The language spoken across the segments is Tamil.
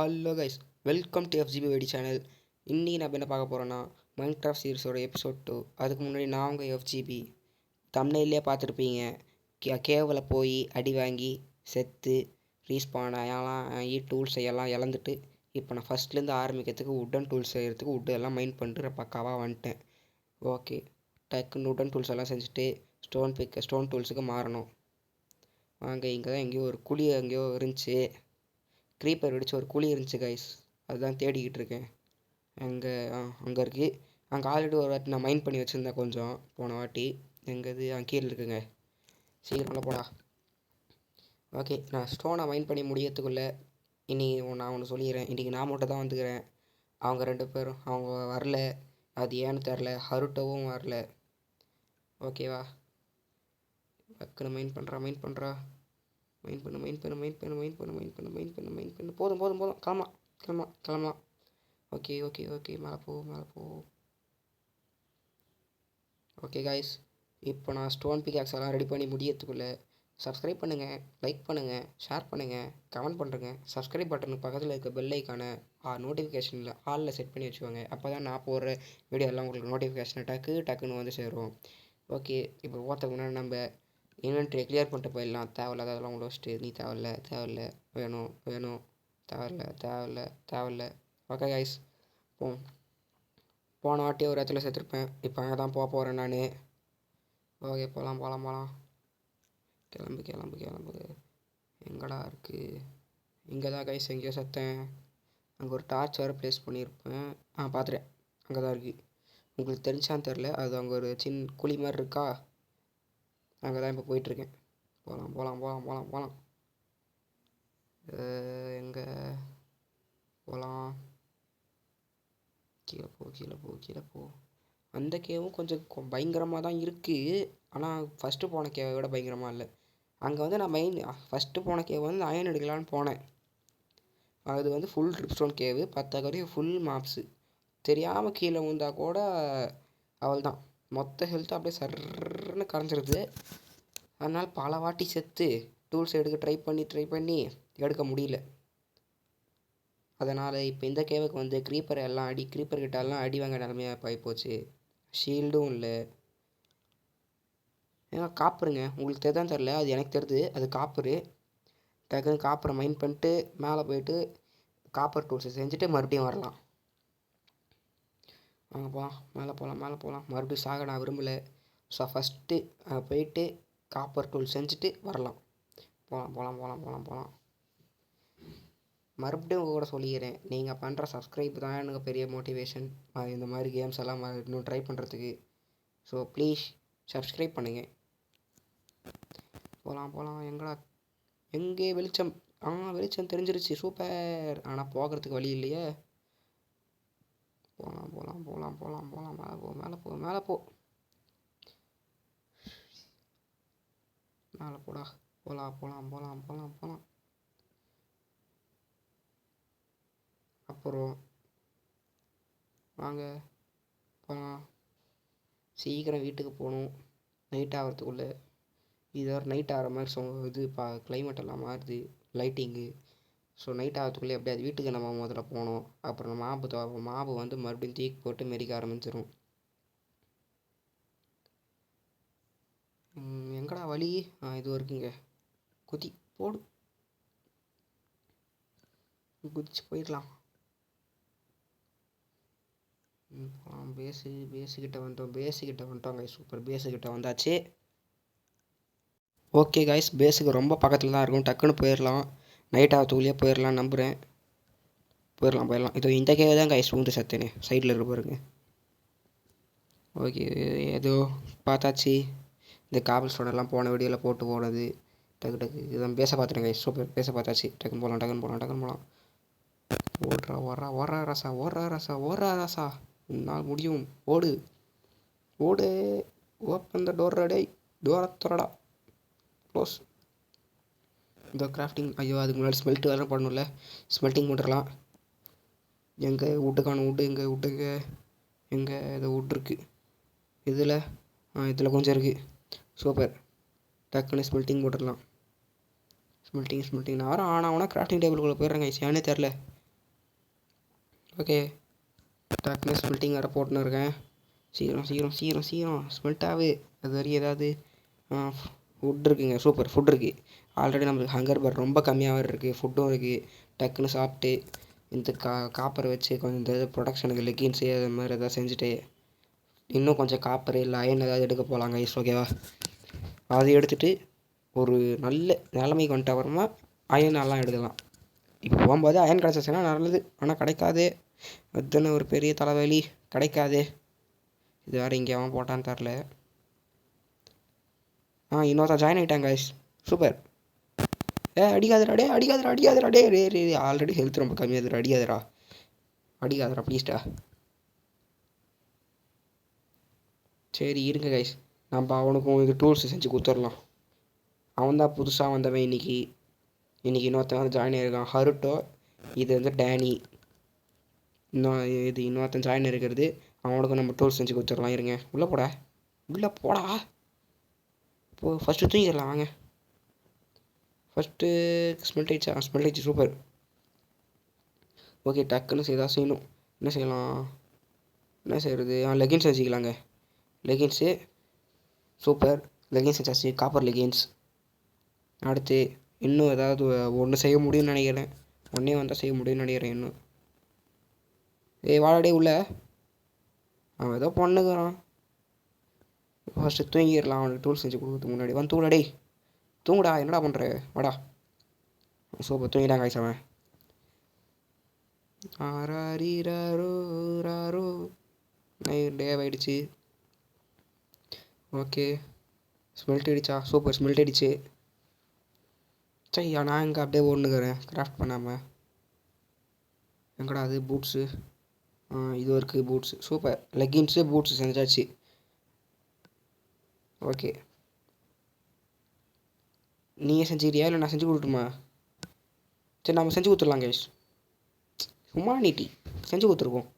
Hello guys, welcome to FGB வெடி சேனல். இன்றைக்கி நான் என்ன பார்க்க போகிறேன்னா, மைன்கிராஃப்ட் சீரிஸோட எபிசோட் 2. அதுக்கு முன்னாடி நான் உங்கள் FGB தம்ப்நெயிலே பார்த்துருப்பீங்க. கேவில் போய் அடி வாங்கி செத்து ரீஸ்பான் ஆகி டூல்ஸ் எல்லாம் இழந்துட்டு இப்போ நான் ஃபஸ்ட்லேருந்து ஆரம்பிக்கிறதுக்கு உட்டன் டூல்ஸ் செய்கிறதுக்கு உட்டு எல்லாம் மைண்ட் பண்ணிட்டு பக்காவாக வந்துட்டேன். ஓகே, டக்குன்னு உட்டன் டூல்ஸ் எல்லாம் செஞ்சுட்டு ஸ்டோன் டூல்ஸுக்கு மாறணும். வாங்க, இங்கே தான் எங்கேயோ ஒரு குழி எங்கேயோ இருந்துச்சு. க்ரீப்பர் வெடிச்சு ஒரு குழி இருந்துச்சு கைஸ், அதுதான் தேடிக்கிட்டு இருக்கேன். அங்கே இருக்குது. அங்கே ஆல்ரெடி ஒரு வாட்டி நான் மைண்ட் பண்ணி வச்சுருந்தேன் கொஞ்சம் போன வாட்டி. எங்கே இது கீழே இருக்குங்க, சீக்கிரம் போடா. ஓகே, நான் ஸ்டோனை மைண்ட் பண்ணி முடியறதுக்குள்ளே நான் ஒன்று சொல்லிடுறேன். இன்றைக்கி நான் மட்டும் தான் வந்துக்கிறேன். அவங்க 2 பேரும் அவங்க வரல, அது ஏன்னு தெரில. ஹருட்டோவும் வரல. ஓகேவா, டக்குன்னு மைண்ட் பண்ணுறா போதும் கிளம்பலாம். ஓகே மேலே போ. ஓகே காய்ஸ், இப்போ நான் ஸ்டோன் பிகாக்ஸ் எல்லாம் ரெடி பண்ணி முடியறதுக்குள்ளே சப்ஸ்கிரைப் பண்ணுங்கள், லைக் பண்ணுங்கள், ஷேர் பண்ணுங்கள், கமெண்ட் பண்ணுறேங்க. சப்ஸ்கிரைப் பட்டனுக்கு பக்கத்தில் இருக்க பெல் ஐக்கான நோட்டிஃபிகேஷனில் ஆலில் செட் பண்ணி வச்சுக்கோங்க. அப்போ தான் நான் போடுற வீடியோ எல்லாம் உங்களுக்கு நோட்டிஃபிகேஷன் டக்குன்னு வந்து சேரும். ஓகே, இப்போ ஓரத்துக்கு முன்னாடி நம்ம இன்வென்ட்ரியை கிளியர் பண்ணிட்டு போயிடலாம். தேவையில்ல அதெல்லாம் உங்களை வச்சுட்டு நீ தேவையில்ல வேணும் தேவையில்ல. ஓகே கைஸ், போன வாட்டியே ஒரு இடத்துல சேர்த்துருப்பேன். இப்போ அங்கே தான் போக போகிறேன் நான். ஓகே, போகலாம். கிளம்பு. எங்கடா இருக்குது? இங்கே தான் கைஸ், எங்கேயோ செத்தேன். அங்கே ஒரு டார்ச் வேறு ப்ளேஸ் பண்ணியிருப்பேன். பார்த்துட்டேன், அங்கே தான் இருக்குது. உங்களுக்கு தெரிஞ்சான்னு தெரில, அது அங்கே ஒரு சின்ன குழி மாதிரி இருக்கா, அங்கே தான் இப்போ போயிட்டுருக்கேன். போகலாம். எங்கே போகலாம்? கீழே போ. அந்த கேவும் கொஞ்சம் பயங்கரமாக தான் இருக்குது. ஆனால் ஃபஸ்ட்டு போன கேவை விட பயங்கரமாக இல்லை. அங்கே வந்து நான் ஃபஸ்ட்டு போன கேவை வந்து அயன் எடுக்கலான்னு போனேன். அது வந்து ஃபுல் ட்ரிப்ஸ்டோன் கேவு, 10 ஃபுல் மாப்ஸு. தெரியாமல் கீழே விழுந்தால் கூட அவள் தான் மொத்த ஹெல்த்து அப்படியே சர்ன்னு கரைஞ்சிருது. அதனால் பல வாட்டி செத்து டூல்ஸ் எடுக்க ட்ரை பண்ணி எடுக்க முடியல. அதனால் இப்போ இந்த கேவுக்கு வந்து க்ரீப்பர் கிட்ட எல்லாம் அடி வாங்க நிலமையாக போயிப்போச்சு. ஷீல்டும் இல்லை. ஏன்னா காப்பருங்க, உங்களுக்கு தெரிதான் தெரில, அது எனக்கு தெரியுது. அது காப்பரு. டக்குன்னு காப்பரை மைண்ட் பண்ணிட்டு மேலே போயிட்டு காப்பர் டூல்ஸை செஞ்சுட்டு மறுபடியும் வரலாம். வாங்க போகலாம், மேலே போகலாம். மறுபடியும் சாக நான் விரும்பலை. ஸோ ஃபஸ்ட்டு போயிட்டு காப்பர் டூல் செஞ்சுட்டு வரலாம். போகலாம். மறுபடியும் உங்கள் கூட சொல்லிக்கிறேன், நீங்கள் பண்ணுற சப்ஸ்கிரைப் தான் எனக்கு பெரிய மோட்டிவேஷன் இந்த மாதிரி கேம்ஸ் எல்லாம் இன்னும் ட்ரை பண்ணுறதுக்கு. ஸோ ப்ளீஸ் சப்ஸ்கிரைப் பண்ணுங்கள். போகலாம். எங்கே வெளிச்சம்? வெளிச்சம் தெரிஞ்சிருச்சு, சூப்பர். ஆனால் போகிறதுக்கு வழி இல்லையே. போகலாம். மேலே போ. மேலே போடா. போகலாம். அப்புறம் வாங்க போகலாம். சீக்கிரம் வீட்டுக்கு போகணும், நைட் ஆகிறதுக்குள்ளே. இது வேறு நைட் ஆகிற மாதிரி இது கிளைமேட் எல்லாம் மாறுது, லைட்டிங்கு. ஸோ நைட் ஆகிறதுக்குள்ளே எப்படியாவது வீட்டுக்கு நம்ம முதல்ல போகணும். அப்புறம் மாபு வந்து மறுபடியும் தூக்கி போட்டு மெரிக்க ஆரம்பிச்சிடும். எங்கடா வழி? இது இருக்குங்க. குதிச்சு போயிடலாம். பேஸுக்கிட்ட வந்துட்டோம் கைஸ். சூப்பர், பேஸுக்கிட்ட வந்தாச்சு. ஓகே கைஸ், பேஸுக்கு ரொம்ப பக்கத்தில் தான் இருக்கும். டக்குன்னு போயிடலாம். நைட் ஆகிறதுக்குள்ளேயே போயிடலாம் நம்புகிறேன். போயிடலாம். இதோ இந்த கேவை தான் கைஸ் ஊந்து சத்துனே சைடில் இருக்க பாருங்க. ஓகே, ஏதோ பார்த்தாச்சு. இந்த காபிள் ஸ்டோனெல்லாம் போன வீடியோவில் போட்டு போனது. டக்கு இதான் பேச பார்த்துட்டேன் கைஸ். சூப்பர், பேச பார்த்தாச்சு. டக்குன்னு போகலாம். ஓடுறா ராசா. உன்னால் முடியும். ஓடு. Open the door. டோரை திறடா. க்ளோஸ். இந்த கிராஃப்டிங், ஐயோ அதுக்கு முன்னாடி ஸ்மெல்ட் வேறு பண்ணணும்ல. ஸ்மெல்ட்டிங் பண்ணுறலாம். எங்கே வுட்டுக்கான எங்கே ஏதோ வுட் இருக்குது இதில் கொஞ்சம் இருக்குது. சூப்பர், டக்குன்னு ஸ்மெல்ட்டிங் போட்டுடலாம். ஸ்மெல்ட்டிங் நான் ஆனால் கிராஃப்டிங் டேபிளுக்குள்ளே போயிடுறேங்க. ஏன்னே தெரில. ஓகே, டக்குன்னு ஸ்மெல்ட்டிங் வேறு போட்டுன்னு இருக்கேன். சீக்கிரம் சீக்கிரம் சீக்கிரம் சீக்கிரம் ஸ்மெல்ட் ஆகுது. அது வரையும் ஏதாவது ஃபுட் இருக்குங்க. சூப்பர், ஃபுட் இருக்குது. ஆல்ரெடி நம்மளுக்கு ஹங்கர் பார் ரொம்ப கம்மியாக இருக்குது. ஃபுட்டும் இருக்குது. டக்குன்னு சாப்பிட்டு இந்த காப்பரை வச்சு கொஞ்சம் இந்த ப்ரொடக்ஷனுக்கு லெக்கின்ஸு அது மாதிரி எதாவது செஞ்சுட்டு இன்னும் கொஞ்சம் காப்பர் இல்லை அயன் ஏதாவது எடுக்க போகலாங்க ஐஸ். ஓகேவா, அதை எடுத்துகிட்டு ஒரு நல்ல நிலைமைக்கு வந்துட்டு அப்புறமா அயன் எல்லாம் எடுக்கலாம். இப்போ போகும்போது அயன் கிடச்சிச்சுன்னா நல்லது. ஆனால் கிடைக்காது. அதுதானே ஒரு பெரிய தலைவலி. கிடைக்காது. இது வேறு இங்கே அவன் போட்டான்னு தரல. இன்னொருத்தன் ஜாயின் ஆகிட்டாங்க ஐஸ். சூப்பர். அடிக்காதடா அடிக்காதடா ரே ஆல்ரெடி ஹெல்த் ரொம்ப கம்மியாதுடா. அடிக்காதடா ப்ளீஸ்டா. சரி இருங்க கைஸ், நம்ம அவனுக்கும் இது டூல்ஸ் செஞ்சு கொடுத்துடலாம். அவன் தான் புதுசாக வந்தவன் இன்றைக்கி இன்னொருத்தன் வந்து ஜாயின் ஆகிருக்கான், ஹருட்டோ. இது வந்து டேனி. இன்னொருத்தன் ஜாயின் இருக்கிறது. அவனுக்கும் நம்ம டூல்ஸ் செஞ்சு கொடுத்துடலாம். இருங்க, உள்ளே போடா. இப்போது ஃபஸ்ட்டு தூங்கிடலாம் வாங்க. ஃபஸ்ட்டு ஸ்மெல்ட் ஆயிடுச்சு. சூப்பர். ஓகே, டக்குன்னு செய்தா செய்யணும். என்ன செய்யலாம்? என்ன செய்கிறது? லெகின்ஸ் வச்சுக்கலாங்க. Leggings super. லெகின்ஸ் வச்சாச்சு. Copper leggings. அடுத்து இன்னும் ஏதாவது ஒன்று செய்ய முடியும்னு நினைக்கிறேன். ஒன்றே வந்தால் செய்ய முடியும்னு நினைக்கிறேன். இன்னும் வாடா உள்ள. அவன் ஏதோ பண்ணுகிறான். ஃபஸ்ட்டு தூங்கிடலாம். அவனுக்கு டூல் செஞ்சு கொடுக்கறதுக்கு முன்னாடி வந்து தூங்குடா. என்னடா பண்ணுற? வாடா. சூப்பர், தூங்கிட்டாங்க ஆயிடுச்சு அவன். டே ஆகிடுச்சு. ஓகே, ஸ்மெல்ட் அடிச்சா. சூப்பர், ஸ்மெல்ட் அடிச்சு. சரி, நான் இங்கே அப்படியே ஒன்றுக்கிறேன் கிராஃப்ட் பண்ணாமல். எங்கடா அது? பூட்ஸு. இது இருக்குது பூட்ஸு. சூப்பர், லெக்கின்ஸு பூட்ஸு செஞ்சாச்சு. ஓகே, நீங்கள் செஞ்சுக்கிறியா இல்லை நான் செஞ்சு கொடுத்துட்டுமா? சரி, நம்ம செஞ்சு கொடுத்துடலாம் கைஸ். ஹுமானிட்டி செஞ்சு கொடுத்துருக்கோம்.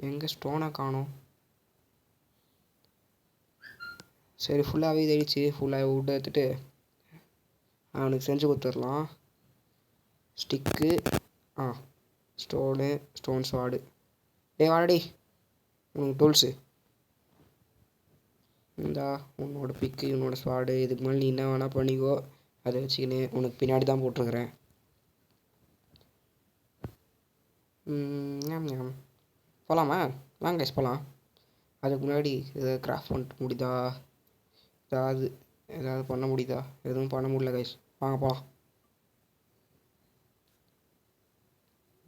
எங்கே ஸ்டோனை காணோம்? சரி, ஃபுல்லாகவே இதாகிடுச்சு. ஃபுல்லாக விட்டு எடுத்துட்டு அவனுக்கு செஞ்சு கொடுத்துடலாம். Stick, stone sword. வாடடி உனக்கு டூல்ஸு. இந்தா உன்னோட பிக்கு, உன்னோட ஸ்வாடு. இதுக்கு மேலே நீ என்ன வேணால் பண்ணிக்கோ. அதை வச்சுக்கின்னு உனக்கு பின்னாடி தான் போட்டிருக்கிறேன். போகலாமா? வாங்க கைஸ் போகலாம். அதுக்கு முன்னாடி எதாவது கிராஃப்ட் பண்ணிட்டு முடியுதா? ஏதாவது பண்ண முடியுதா? எதுவும் பண்ண முடியல கைஸ். வாங்க போகலாம்.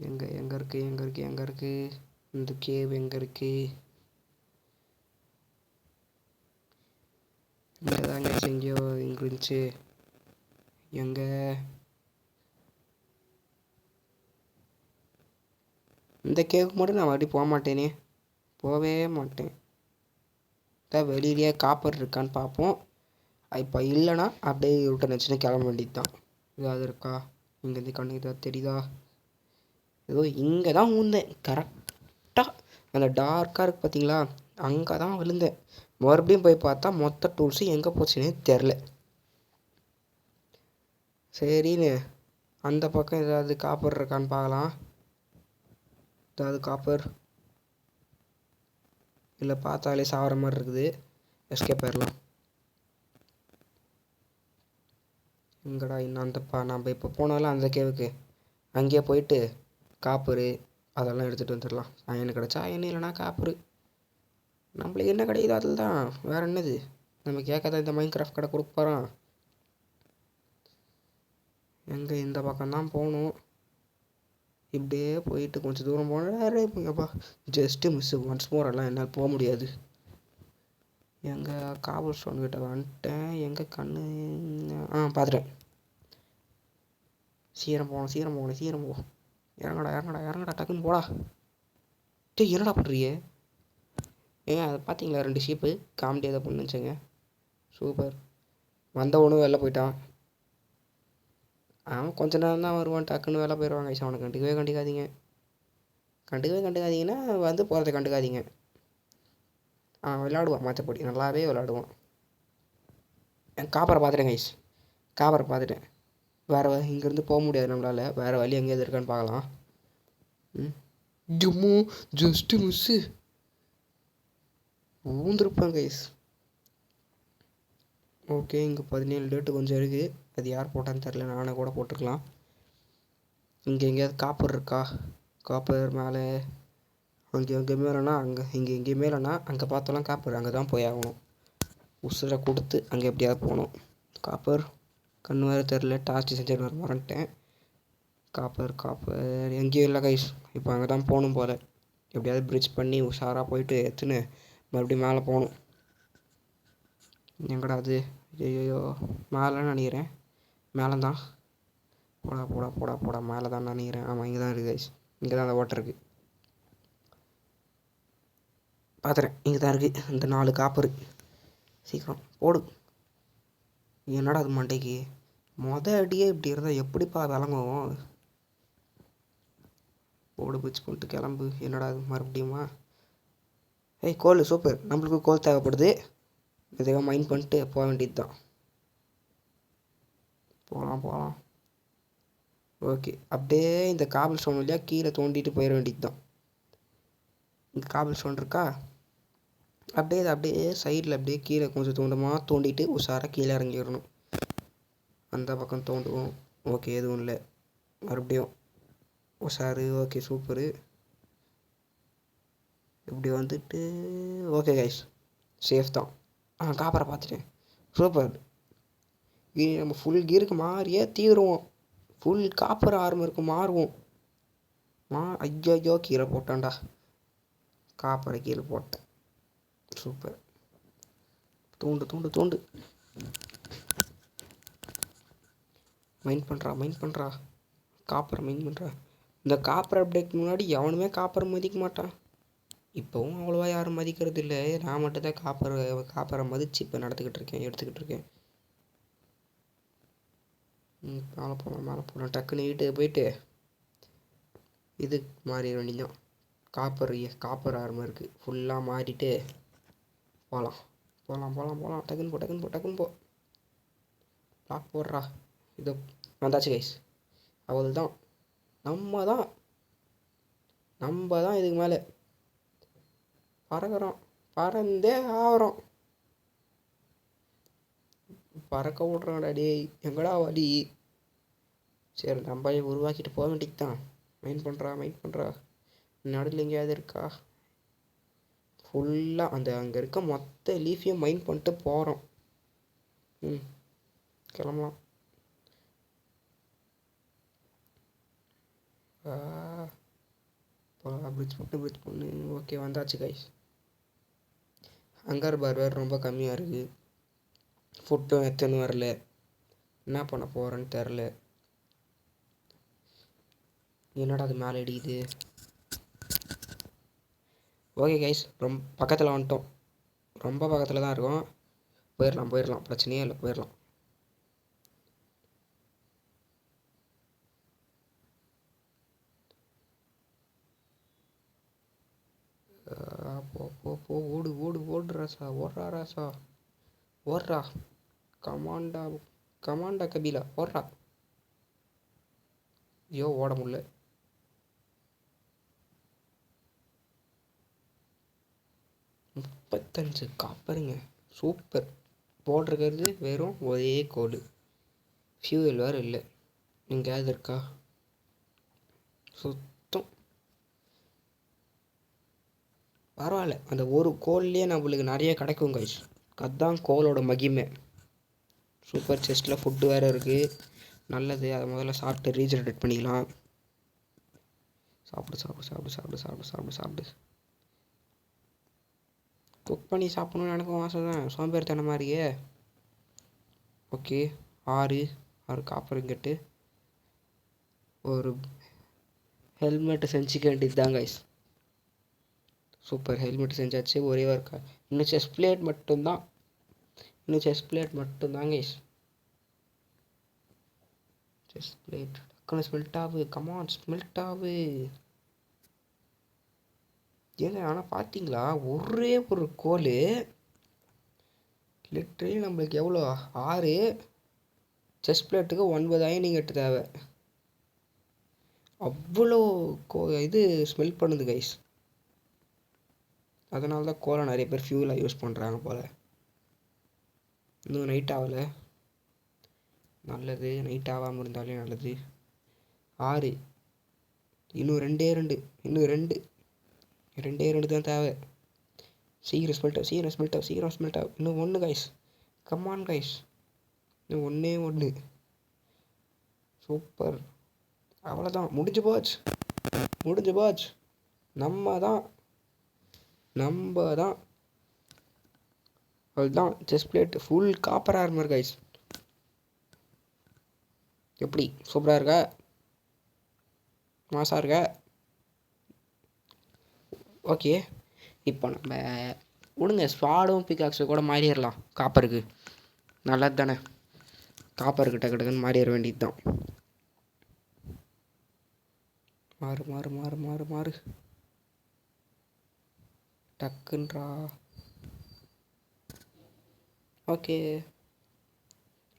எங்கே இருக்குது இந்த கேவ்? எங்கே இருக்குது? இங்கே தாங்க எங்கேயோ இங்கே இருந்துச்சு. எங்கே? இந்த கேவுக்கு மட்டும் நான் மறுபடியும் போகவே மாட்டேன். வெளியிலேயே காப்பர் இருக்கான்னு பார்ப்போம். இப்போ இல்லைன்னா அப்படியே ரிட்டன் வச்சுன்னு கிளம்ப வேண்டியது தான். ஏதாவது இருக்கா? இங்கேருந்து கண்ணுக்கு ஏதாவது தெரியுதா? ஏதோ இங்கே தான் விழுந்தேன் கரெக்டாக. அந்த டார்க்காக இருக்குது பார்த்தீங்களா? அங்கே தான் விழுந்தேன். மறுபடியும் போய் பார்த்தா மொத்த டூல்ஸும் எங்கே போச்சுன்னே தெரில. சரின்னு அந்த பக்கம் ஏதாவது காப்பர் இருக்கான்னு பார்க்கலாம். ஏதாவது காப்பர் இல்லை, பார்த்தாலே சாகிற மாதிரி இருக்குது. எஸ்கேப் ஆயிடலாம். எங்கடா இன்னும் நம்ம இப்போ போனாலும் அந்த கேவுக்கு அங்கேயே போயிட்டு காப்பரு அதெல்லாம் எடுத்துகிட்டு வந்துடலாம். அயன் கிடச்சா அயன், இல்லைனா காப்பரு. நம்மளுக்கு என்ன கிடைக்குதோ அதில் தான். வேறு என்னது? நம்ம கேட்காத இந்த மைண்ட் கிராஃப்ட் கடை கொடுக்க போகிறோம். எங்கே? இந்த பக்கம்தான் போகணும். இப்படியே போயிட்டு கொஞ்சம் தூரம் போனப்பா ஜஸ்ட்டு மிஸ்ஸு. ஒன்ஸ் மோர் எல்லாம் என்னால் போக முடியாது. எங்கே? காபல் ஸ்டோன் கிட்ட வந்துட்டேன். எங்கே கண்ணு? பார்த்துட்டேன். சீக்கிரம் போகணும். இறங்கடா டக்குன்னு போடா. என்னடா பண்ணுறியே? அதை பார்த்தீங்களா? 2 ஷீப்பு காமெடி எதை பண்ணுச்சுங்க. சூப்பர். வந்தவனும் வெளில போயிட்டான். அவன் கொஞ்ச நேரம் தான் வருவான், டக்குன்னு வேலை போயிடுவாங்க. அவனை கண்டுக்காதீங்கன்னா வந்து போகிறத கண்டுக்காதீங்க. விளையாடுவான், மற்றபடி நல்லாவே விளையாடுவான். காப்பரை பார்த்துட்டேன். வேறு இங்கேருந்து போக முடியாது நம்மளால். வேறு வழி எங்கேயாவது இருக்கான்னு பார்க்கலாம். ஜம்மு ஜஸ்ட்டு மிஸ்ஸு ஊந்துருப்பேன் கைஸ். ஓகே, இங்கே 17 டேட்டு கொஞ்சம் இருக்குது. அது யார் போட்டான்னு தெரில, நானே கூட போட்டிருக்கலாம். இங்கே எங்கேயாவது காப்பர் இருக்கா? காப்பர் மேலே அங்கே மேலேனா இங்கே எங்கேயுமே இல்லைனா அங்கே பார்த்தோம்னா காப்பர், அங்கே தான் போய் ஆகணும். உசுரை கொடுத்து அங்கே எப்படியாவது போகணும். காப்பர் கண்ணு வேறு தெரில, டார்ச் செஞ்சு வர மறந்துட்டேன். காப்பர் எங்கேயும் இல்லை கைஸ். இப்போ அங்கே தான் போகணும் போல். எப்படியாவது பிரிட்ஜ் பண்ணி உஷாராக போயிட்டு எடுத்துன்னு மறுபடியும் மேலே போகணும். எங்கடா அது? ஐயோ, மேலேன்னு நினைக்கிறேன். மேலே தான். போடா மேலே தான் நினைக்கிறேன். ஆமாம், இங்கே தான் இருக்குது கைஸ். இங்கே தான் அந்த ஓட்டர் இருக்குது. பார்த்துறேன், இங்கே தான் இருக்குது இந்த 4 காப்பரு. சீக்கிரம் போடு. என்னடா அது மண்டைக்கு அடியே இப்படி இருந்தால் எப்படிப்பா விளங்கும்? போடு, பிச்சு பண்ணிட்டு கிளம்பு. என்னடா அது மறுபடியுமா? கோல் சூப்பர். நம்மளுக்கு கோல் தேவைப்படுது. இதை மைண்ட் பண்ணிட்டு போக வேண்டியது தான். போகலாம். ஓகே, அப்படியே இந்த காபிள் ஸ்டோன் வழியாக கீழே தோண்டிட்டு போயிட வேண்டியது தான். இங்கே காபிள் ஸ்டோன் இருக்கா? அப்படியே சைடில் அப்படியே கீழே கொஞ்சம் தோண்டிட்டு உஷாராக கீழே இறங்கிடணும். அந்த பக்கம் தோண்டுவோம். ஓகே, எதுவும் இல்லை. மறுபடியும் உஷாரு. Okay, super. இப்படி வந்துட்டு ஓகே கைஸ், சேஃப் தான். காப்பரை பார்த்துட்டேன். சூப்பர். நம்ம ஃபுல் கீருக்கு மாறியே தீருவோம். ஃபுல் காப்பர் ஆர்மருக்கு மாறுவோம். ஐயோ கீழே போட்டான்டா. காப்பரை கீழே போட்டேன். சூப்பர். தூண்டு. மைண்ட் பண்ணுறா. காப்பரை மைண்ட் பண்ணுறா. இந்த காப்பர் அப்டேட் முன்னாடி எவனுமே காப்பரை மதிக்க மாட்டான். இப்போவும் அவ்வளோவா யாரும் மதிக்கிறது இல்லை. நான் மட்டும்தான் காப்பரை மதித்து இப்போ எடுத்துக்கிட்டு இருக்கேன். மேலே போகலாம். டக்குன்னு வீட்டுக்கு போயிட்டு இது மாறிட வேண்டியதான். காப்பர் ஆர்மர் இருக்குது. ஃபுல்லாக மாறிட்டு போகலாம். டக்குன்னு போ. லாக் போடுறா. இதோ வந்தாச்சு கைஸ். அவ்வளோதான். நம்ம தான் இதுக்கு மேலே பறக்கிறோம். பறந்தே ஆகிறோம். பறக்க விட்றான்டா டேய். எங்கடா வழி? சரி, நம்ம உருவாக்கிட்டு போக வேண்டியது தான். மைண்ட் பண்ணுறா. நடுவில் எங்கேயாவது இருக்கா? ஃபுல்லாக அங்கே இருக்க மொத்த லீஃபையும் மைண்ட் பண்ணிட்டு போகிறோம். கிளம்பலாம். பிரிட்ஜ் பண்ணு. ஓகே, வந்தாச்சு கைஸ். ஹங்கர் பார் வேறு ரொம்ப கம்மியாக இருக்குது. ஃபுட்டும் எத்தனை வரல. என்ன பண்ண போகிறேன்னு தெரில. என்னடா அது மேலே அடிக்குது? ஓகே கைஸ், ரொம்ப பக்கத்தில் வந்துட்டோம். ரொம்ப பக்கத்தில் தான் இருக்கோம். போயிடலாம். பிரச்சனையே இல்லை, போயிடலாம். போ. ஓடு ராசா. ஓடுறா. கமாண்டா கபீலா, ஓடுறா. ஐயோ, ஓட முடியல. $35 காப்பருங்க. சூப்பர். போட்டிருக்கிறது வெறும் ஒரே கோடு. ஃபியூவல் வேறு இல்லை. எங்கேயாவது இருக்கா? சுத்தம் பரவாயில்ல. அந்த ஒரு கோல்லையே நம்மளுக்கு நிறைய கிடைக்கும் கைஸ். அதுதான் கோலோட மகிமை. சூப்பர். செஸ்ட்டில் ஃபுட்டு வேறு இருக்குது. நல்லது. அதை முதல்ல சாப்பிட்டு ரீஜெனரேட் பண்ணிக்கலாம். சாப்பிடு. குக் பண்ணி சாப்பிடணும்னு எனக்கும் ஆசை தான். சோம்பேறித்தனமாக மாதிரியே. ஓகே, 6 காப்பர் இங்கிட்டு. ஒரு ஹெல்மெட்டு செஞ்சுக்க வேண்டியது தான் கைஸ். சூப்பர். ஹெல்மெட் செஞ்சாச்சு. ஒரே ஒர்க்கா. இன்னும் செஸ்ட் பிளேட் மட்டும்தான் கைஸ். செஸ்ட் பிளேட் டக்குனு ஸ்மெல்ட் ஆகு. கமான், ஸ்மெல்ட் ஆகு. ஏங்க, ஆனால் பார்த்தீங்களா, ஒரே ஒரு கோல் லிட்ரலி நம்மளுக்கு எவ்வளோ? 6 செஸ்ட் பிளேட்டுக்கு 9 அயன் இங்கட்டு தேவை. அவ்வளோ இது ஸ்மெல் பண்ணுது கைஸ். அதனால தான் கோலை நிறைய பேர் ஃபியூலாக யூஸ் பண்ணுறாங்க போல். இன்னும் நைட் ஆகலை. நல்லது, நைட் ஆகாமல் இருந்தாலே நல்லது. 6 இன்னும் 2 இன்னும் 2 தான் தேவை. சீக்கிரம் ஸ்மெல்ட் ஆகும். இன்னும் 1 கைஸ். கம்மான் கைஸ், இன்னும் 1. சூப்பர். அவ்வளோதான், முடிஞ்சு போச்சு. நம்ம தான் அதுதான் chest plate full copper armour guys. எப்படி சூப்பராக இருக்கா? மாசாக இருக்கா? ஓகே, இப்போ நம்ம விடுங்க, ஸ்வாடும் பிகாக்ஸு கூட மாறிடலாம். காப்பருக்கு நல்லது தானே. காப்பருக்கு டக்குன்னு மாறிட வேண்டியது தான். மாறு டக்குன்றா. ஓகே,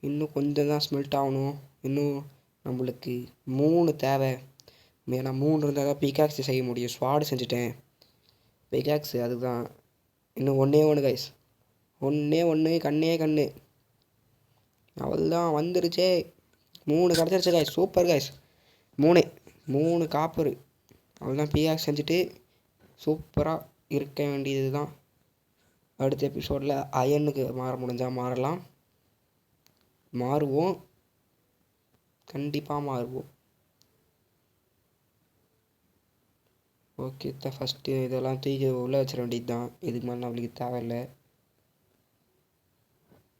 இன்னும் கொஞ்சம் தான் ஸ்மெல்ட் ஆகணும். இன்னும் நம்மளுக்கு 3 தேவை. ஏன்னா 3 இருந்தால் தான் பிகாக்ஸு செய்ய முடியும். ஸ்வாடு செஞ்சுட்டேன், பிகாக்ஸு அதுதான். இன்னும் 1 கைஸ். 1 கண்ணு. அவ்வளோதான், வந்துருச்சே. 3 கிடச்சிருச்சு கைஸ். Super guys. 3 காப்பரு. அவ்வளோதான், பிகாக்ஸ் செஞ்சுட்டு சூப்பராக இருக்க வேண்டியது தான். அடுத்த எபிசோடில் அயனுக்கு மாற முடிஞ்சால் மாறுவோம். கண்டிப்பாக மாறுவோம். ஓகே தான், ஃபஸ்ட்டு இதெல்லாம் தூக்கி உள்ளே வச்சிட வேண்டியது தான். இதுக்கு மேலே நம்மளுக்கு தேவையில்லை.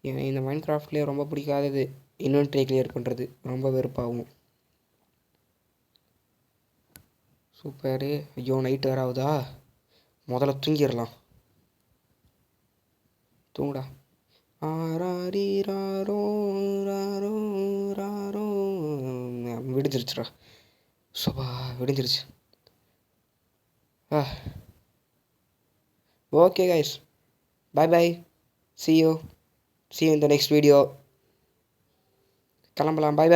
ஏன்னா இந்த மைன்கிராஃப்ட்லேயே ரொம்ப பிடிக்காதது இன்வென்ட்ரி கிளியர் பண்ணுறது. ரொம்ப வெறுப்பாகும். சூப்பரு. ஐயோ, நைட்டு வேறு ஆகுதா. முதல்ல தூங்கிடலாம். தூங்குடா. விடிஞ்சிருச்சுடா. சோபா விடிஞ்சிருச்சு. Okay guys, bye. see you in the next video. கிளம்பலாம். பை.